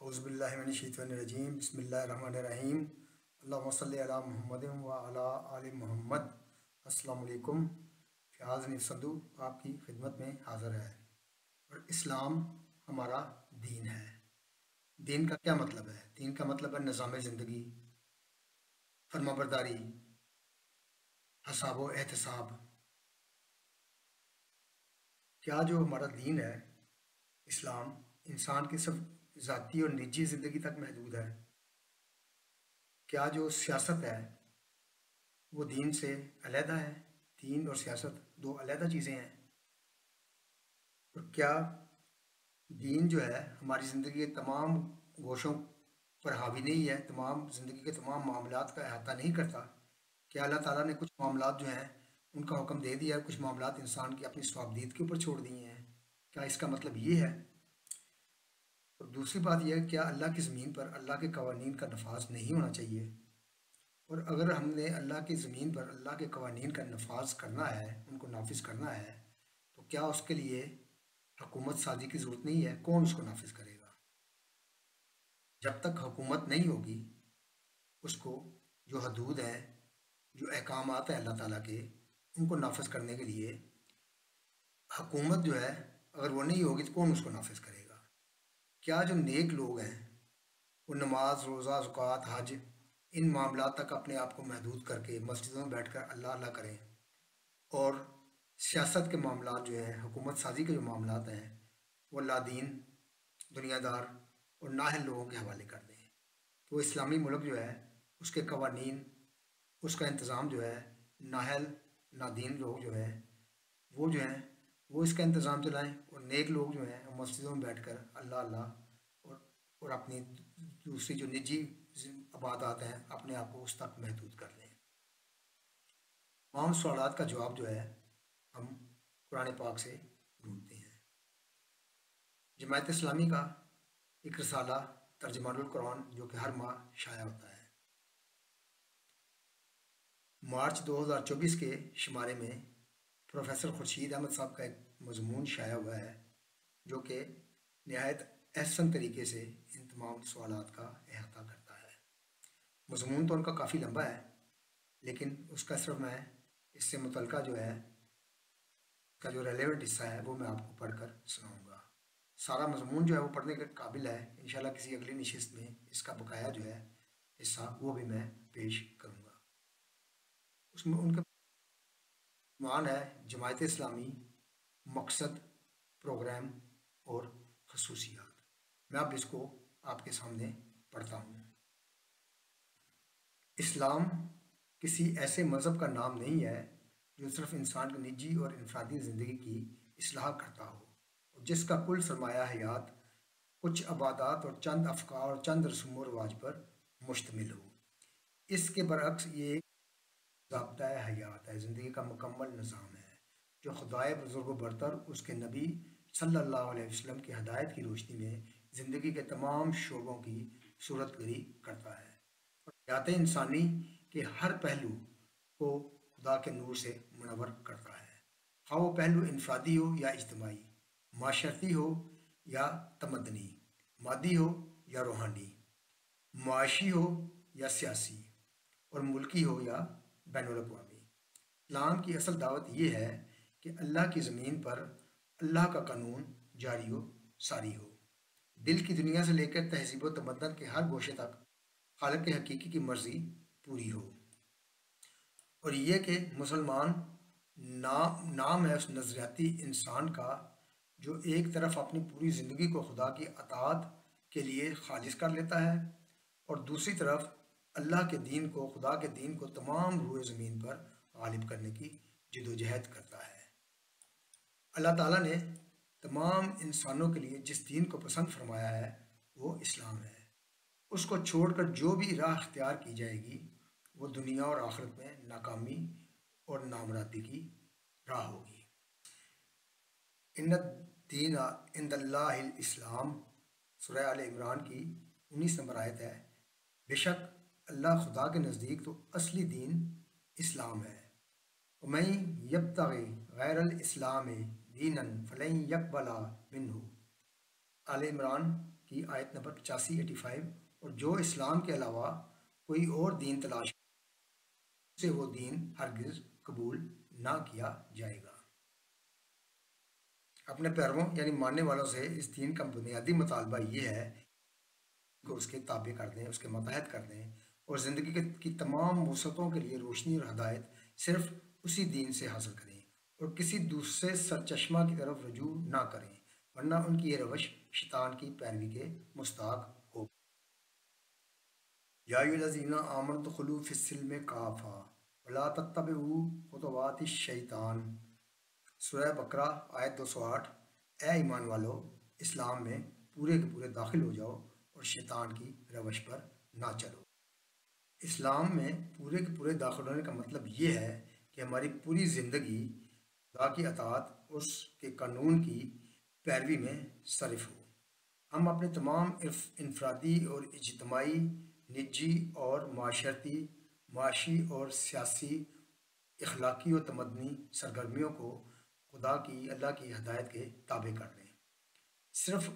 اعوذ باللہ من الشیطان الرجیم بسم اللہ الرحمن الرحیم اللہم صلی علی محمد و علی آل محمد۔ السلام علیکم۔ فیاض حنیف سندھو آپ کی خدمت میں حاضر ہے، اور اسلام ہمارا دین ہے۔ دین کا کیا مطلب ہے؟ دین کا مطلب ہے نظام زندگی، فرما برداری، حساب و احتساب۔ کیا جو ہمارا دین ہے اسلام انسان کی صرف ذاتی اور نجی زندگی تک محدود ہے؟ کیا جو سیاست ہے وہ دین سے علیحدہ ہے؟ دین اور سیاست دو علیحدہ چیزیں ہیں۔ اور کیا دین جو ہے ہماری زندگی کے تمام گوشوں پر حاوی نہیں ہے، تمام زندگی کے تمام معاملات کا احاطہ نہیں کرتا؟ کیا اللہ تعالیٰ نے کچھ معاملات جو ہیں ان کا حکم دے دیا ہے، کچھ معاملات انسان کی اپنی صوابدید کے اوپر چھوڑ دیے ہیں؟ کیا اس کا مطلب یہ ہے؟ اور دوسری بات یہ ہے، کیا اللہ کی زمین پر اللہ کے قوانین کا نفاذ نہیں ہونا چاہیے؟ اور اگر ہم نے اللہ کی زمین پر اللہ کے قوانین کا نفاذ کرنا ہے، ان کو نافذ کرنا ہے، تو کیا اس کے لیے حکومت سازی کی ضرورت نہیں ہے؟ کون اس کو نافذ کرے گا؟ جب تک حکومت نہیں ہوگی، اس کو جو حدود ہیں، جو احکامات ہیں اللہ تعالیٰ کے، ان کو نافذ کرنے کے لیے حکومت جو ہے اگر وہ نہیں ہوگی تو کون اس کو نافذ کرے گا؟ کیا جو نیک لوگ ہیں وہ نماز، روزہ، زکوٰۃ، حج، ان معاملات تک اپنے آپ کو محدود کر کے مسجدوں میں بیٹھ کر اللہ اللہ کریں، اور سیاست کے معاملات جو ہیں، حکومت سازی کے جو معاملات ہیں، وہ لا دین، دنیا دار اور نااہل لوگوں کے حوالے کر دیں؟ تو اسلامی ملک جو ہے اس کے قوانین، اس کا انتظام جو ہے نااہل نادین لوگ جو ہیں وہ جو ہیں وہ اس کا انتظام چلائیں، اور نیک لوگ جو ہیں مسجدوں میں بیٹھ کر اللہ اللہ اور اپنی دوسری جو نجی عبادات ہیں اپنے آپ کو اس تک محدود کر لیں۔ تمام سوالات کا جواب جو ہے ہم قرآن پاک سے ڈھونڈتے ہیں۔ جماعت اسلامی کا ایک رسالہ ترجمان القرآن جو کہ ہر ماہ شائع ہوتا ہے، مارچ 2024 کے شمارے میں پروفیسر خورشید احمد صاحب کا ایک مضمون شائع ہوا ہے جو کہ نہایت احسن طریقے سے ان تمام سوالات کا احاطہ کرتا ہے۔ مضمون تو ان کا کافی لمبا ہے، لیکن اس کا صرف میں اس سے متعلقہ جو ہے کا جو ریلیونٹ حصہ ہے وہ میں آپ کو پڑھ کر سناؤں گا۔ سارا مضمون جو ہے وہ پڑھنے کے قابل ہے، انشاءاللہ کسی اگلی نشست میں اس کا بقایا جو ہے حصہ وہ بھی میں پیش کروں گا۔ اس میں ان کا عنوان ہے جماعت اسلامی، مقصد، پروگرام اور خصوصیات۔ میں اب اس کو آپ کے سامنے پڑھتا ہوں۔ اسلام کسی ایسے مذہب کا نام نہیں ہے جو صرف انسان کی نجی اور انفرادی زندگی کی اصلاح کرتا ہو، اور جس کا کل سرمایہ حیات کچھ عبادات اور چند افکار اور چند رسوم و رواج پر مشتمل ہو۔ اس کے برعکس یہ ایک ضابطۂ حیات ہے، زندگی کا مکمل نظام ہے جو خدائے بزرگ و برتر اس کے نبی صلی اللہ علیہ وسلم کی ہدایت کی روشنی میں زندگی کے تمام شعبوں کی صورت گری کرتا ہے، اور حیات انسانی کے ہر پہلو کو خدا کے نور سے منور کرتا ہے، خواہ وہ پہلو انفرادی ہو یا اجتماعی، معاشرتی ہو یا تمدنی، مادی ہو یا روحانی، معاشی ہو یا سیاسی، اور ملکی ہو یا بین الاقوامی۔ اسلام کی اصل دعوت یہ ہے کہ اللہ کی زمین پر اللہ کا قانون جاری و ساری ہو، دل کی دنیا سے لے کر تہذیب و تمدن کے ہر گوشے تک خالق حقیقی کی مرضی پوری ہو، اور یہ کہ مسلمان نام ہے اس نظریاتی انسان کا جو ایک طرف اپنی پوری زندگی کو خدا کی اطاعت کے لیے خالص کر لیتا ہے، اور دوسری طرف اللہ کے دین کو، خدا کے دین کو تمام روئے زمین پر غالب کرنے کی جدوجہد کرتا ہے۔ اللہ تعالیٰ نے تمام انسانوں کے لیے جس دین کو پسند فرمایا ہے وہ اسلام ہے۔ اس کو چھوڑ کر جو بھی راہ اختیار کی جائے گی وہ دنیا اور آخرت میں ناکامی اور نامرادی کی راہ ہوگی۔ ان الدین عند اللہ الاسلام، سورہ آل عمران کی 19 نمبر آیت ہے۔ بے شک اللہ خدا کے نزدیک تو اصلی دین اسلام ہے۔ وَمَن یبتغِ غیر الاسلام دینا فلن یقبل منہ، آل عمران کی آیت نمبر 85-85، اور جو اسلام کے علاوہ کوئی اور دین تلاش سے وہ دین ہرگز قبول نہ کیا جائے گا۔ اپنے پیرووں یعنی ماننے والوں سے اس دین کا بنیادی مطالبہ یہ ہے کہ اس کے تابع کر دیں، اس کے ماتحت کر دیں، اور زندگی کی تمام وسعتوں کے لیے روشنی اور ہدایت صرف اسی دین سے حاصل کریں اور کسی دوسرے سرچشمہ کی طرف رجوع نہ کریں، ورنہ ان کی یہ روش شیطان کی پیروی کے مستحق ہو۔ یا ایھا الذین آمنوا ادخلوا فی السلم کافۃ ولا تتبعوا خطوات الشیطان، سورہ بقرہ آیت 208۔ اے ایمان والو، اسلام میں پورے کے پورے داخل ہو جاؤ اور شیطان کی روش پر نہ چلو۔ اسلام میں پورے کے پورے داخل ہونے کا مطلب یہ ہے کہ ہماری پوری زندگی خدا کی اطاعت، اس کے قانون کی پیروی میں صرف ہو۔ ہم اپنے تمام انفرادی اور اجتماعی، نجی اور معاشی اور سیاسی، اخلاقی و تمدنی سرگرمیوں کو اللہ کی ہدایت کے تابع کر دیں۔ صرف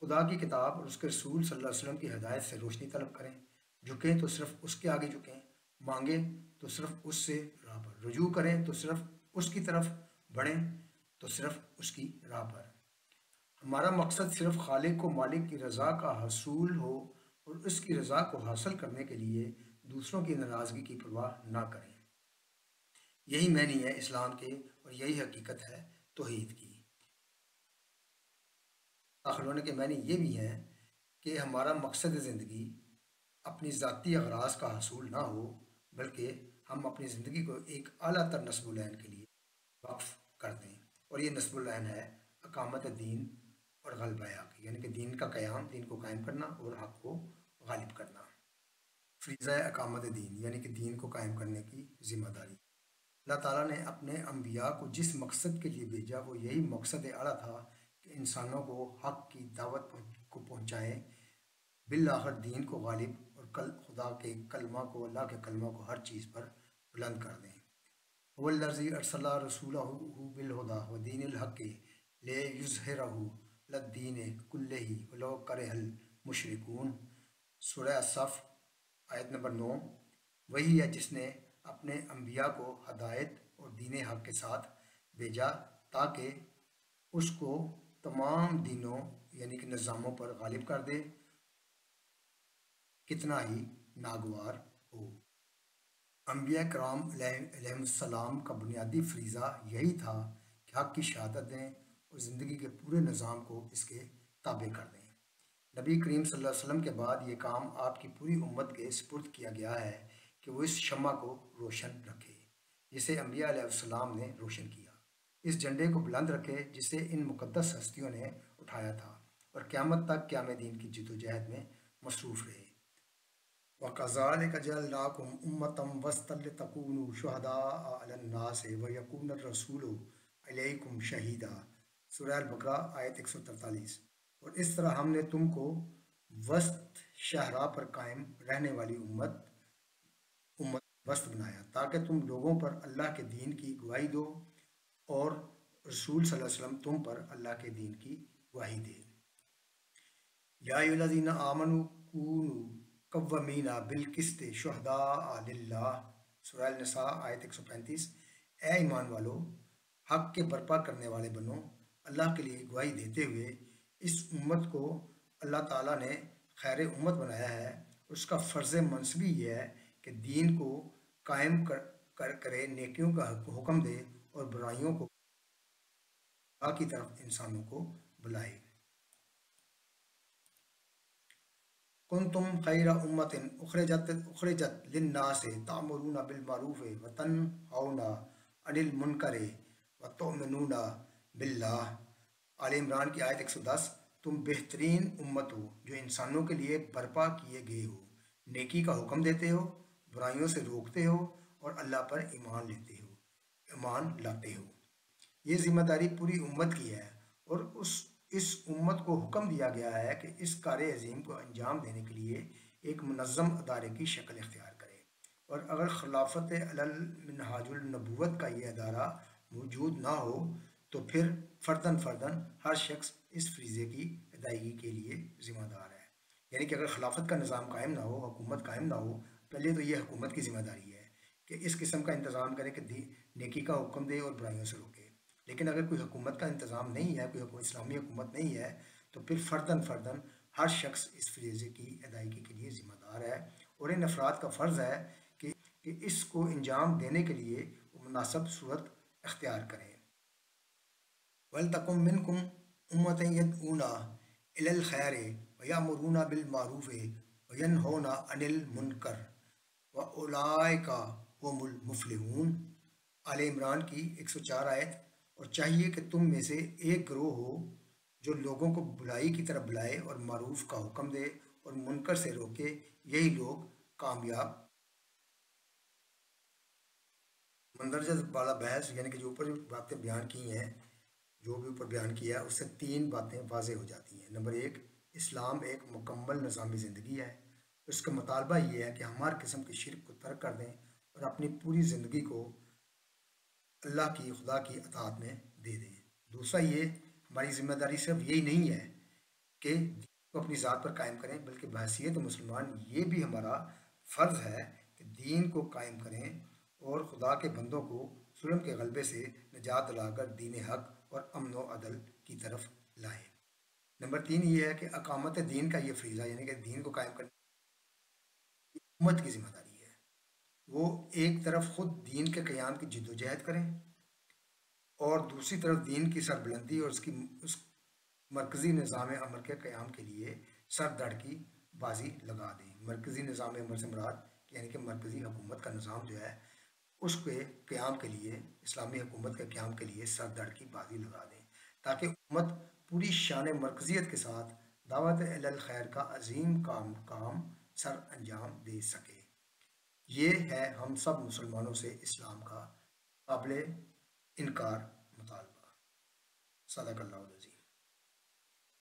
خدا کی کتاب اور اس کے رسول صلی اللہ علیہ وسلم کی ہدایت سے روشنی طلب کریں، جھکیں تو صرف اس کے آگے جھکیں، مانگیں تو صرف اس سے راہ پر، رجوع کریں تو صرف اس کی طرف بڑھیں تو صرف اس کی راہ پر۔ ہمارا مقصد صرف خالق و مالک کی رضا کا حصول ہو اور اس کی رضا کو حاصل کرنے کے لیے دوسروں کی ناراضگی کی پرواہ نہ کریں۔ یہی معنی ہے اسلام کے اور یہی حقیقت ہے توحید کی۔ داخل ہونے کے معنی یہ بھی ہیں کہ ہمارا مقصد زندگی اپنی ذاتی اغراض کا حصول نہ ہو، بلکہ ہم اپنی زندگی کو ایک اعلیٰ تر نصب العین کے لیے وقف کر دیں، اور یہ نصب العین ہے اقامت دین اور غلبہ حق، یعنی کہ دین کا قیام، دین کو قائم کرنا اور حق کو غالب کرنا۔ فریضہ اقامت دین یعنی کہ دین کو قائم کرنے کی ذمہ داری۔ اللہ تعالیٰ نے اپنے انبیاء کو جس مقصد کے لیے بھیجا وہ یہی مقصد اعلیٰ تھا کہ انسانوں کو حق کی دعوت کو پہنچائیں، بالآخر دین کو غالب اور خدا کے کلمہ کو، اللہ کے کلمہ کو ہر چیز پر بلند کر دیں۔ هو الذی ارسل رسولہ بالہدی ودین الحق لیظہرہ علی الدین کلہ ولو کرہ المشرکون، سورہ الصف آیت نمبر 9۔ وہی ہے جس نے اپنے انبیاء کو ہدایت اور دین حق کے ساتھ بھیجا تاکہ اس کو تمام دینوں یعنی کہ نظاموں پر غالب کر دے، کتنا ہی ناگوار ہو۔ انبیاء کرام علیہم السلام کا بنیادی فریضہ یہی تھا کہ حق کی شہادت دیں اور زندگی کے پورے نظام کو اس کے تابع کر دیں۔ نبی کریم صلی اللہ علیہ وسلم کے بعد یہ کام آپ کی پوری امت کے سپرد کیا گیا ہے کہ وہ اس شمع کو روشن رکھے جسے انبیاء علیہ السلام نے روشن کیا، اس جھنڈے کو بلند رکھے جسے ان مقدس ہستیوں نے اٹھایا تھا، اور قیامت تک قیام دین کی جدوجہد میں مصروف رہے۔ وَكَذَلِكَ جَعَلْنَاكُمْ أُمَّةً وَسْطًا لِتَكُونُوا شُهَدَاءَ عَلَى النَّاسِ وَيَكُونَ الرَّسُولُ عَلَيْكُمْ شَهِيدًا، سورہ البقرہ آیت 143۔ اور اس طرح ہم نے تم کو وسط شہراء پر قائم رہنے والی امت وسط بنایا تاکہ تم لوگوں پر اللہ کے دین کی گواہی دو اور رسول صلی اللہ علیہ وسلم تم پر اللہ کے دین کی گواہی دے۔ یا ایھا الذین آمنوا کونوا قوامین بالقسط شہداء للہ، سورہ النساء آیت 135۔ اے ایمان والو، حق کے برپا کرنے والے بنو، اللہ کے لیے گواہی دیتے ہوئے۔ اس امت کو اللہ تعالیٰ نے خیر امت بنایا ہے، اس کا فرض منصبی یہ ہے کہ دین کو قائم کرے، نیکیوں کا حکم دے اور برائیوں کو اللہ کی طرف انسانوں کو بلائے۔ کنتم خیر امت اخرجت للناس تأمرون بالمعروف وتنہون عن المنکر وتؤمنون باللہ، آل عمران کی آیت 110۔ تم بہترین امت ہو جو انسانوں کے لیے برپا کیے گئے ہو، نیکی کا حکم دیتے ہو، برائیوں سے روکتے ہو اور اللہ پر ایمان لاتے ہو۔ یہ ذمہ داری پوری امت کی ہے، اور اس امت کو حکم دیا گیا ہے کہ اس کار عظیم کو انجام دینے کے لیے ایک منظم ادارے کی شکل اختیار کرے، اور اگر خلافت علی منہاج النبوت کا یہ ادارہ موجود نہ ہو تو پھر فرداً ہر شخص اس فریضے کی ادائیگی کے لیے ذمہ دار ہے۔ یعنی کہ اگر خلافت کا نظام قائم نہ ہو، حکومت قائم نہ ہو، پہلے تو یہ حکومت کی ذمہ داری ہے کہ اس قسم کا انتظام کرے کہ نیکی کا حکم دے اور برائیوں سے روکے۔ لیکن اگر کوئی حکومت کا انتظام نہیں ہے، کوئی اسلامی حکومت نہیں ہے، تو پھر فرداً ہر شخص اس فریضے کی ادائیگی کے لیے ذمہ دار ہے، اور ان افراد کا فرض ہے کہ اس کو انجام دینے کے لیے وہ مناسب صورت اختیار کریں۔ وَلْتَكُن مِّنكُمْ أُمَّةٌ يَدْعُونَ إِلَى الْخَيْرِ وَيَأْمُرُونَ بِالْمَعْرُوفِ وَيَنْهَوْنَ عَنِ الْمُنكَرِ وَأُولَٰئِكَ هُمُ الْمُفْلِحُونَ۔ آل عمران کی 104 آیت۔ اور چاہیے کہ تم میں سے ایک گروہ ہو جو لوگوں کو بلائی کی طرف بلائے اور معروف کا حکم دے اور منکر سے روکے، یہی لوگ کامیاب۔ مندرجہ بالا بحث یعنی کہ جو اوپر باتیں بیان کی ہیں، جو بھی اوپر بیان کیا ہے، اس سے 3 باتیں واضح ہو جاتی ہیں۔ نمبر 1، اسلام ایک مکمل نظامی زندگی ہے۔ اس کا مطالبہ یہ ہے کہ ہم ہر قسم کے شرک کو ترک کر دیں اور اپنی پوری زندگی کو اللہ کی، خدا کی اطاعت میں دے دیں۔ دوسرا یہ، ہماری ذمہ داری صرف یہی نہیں ہے کہ دین کو اپنی ذات پر قائم کریں، بلکہ بحیثیت مسلمان یہ بھی ہمارا فرض ہے کہ دین کو قائم کریں اور خدا کے بندوں کو ظلم کے غلبے سے نجات دلا کر دین حق اور امن و عدل کی طرف لائیں۔ نمبر 3 یہ ہے کہ اقامت دین کا یہ فریضہ، یعنی کہ دین کو قائم کرنے کی امت کی ذمہ داری ہے۔ وہ ایک طرف خود دین کے قیام کی جد و جہد کریں اور دوسری طرف دین کی سربلندی اور اس مرکزی نظام عمل کے قیام کے لیے سر دڑ کی بازی لگا دیں۔ مرکزی نظام عمل سے مراد یعنی کہ مرکزی حکومت کا نظام جو ہے، اس کے قیام کے لیے، اسلامی حکومت کے قیام کے لیے سر دڑ کی بازی لگا دیں، تاکہ امت پوری شان مرکزیت کے ساتھ دعوت الی الخیر کا عظیم کام سر انجام دے سکے۔ یہ ہے ہم سب مسلمانوں سے اسلام کا قابل انکار مطالبہ۔ صدق اللہ العظیم۔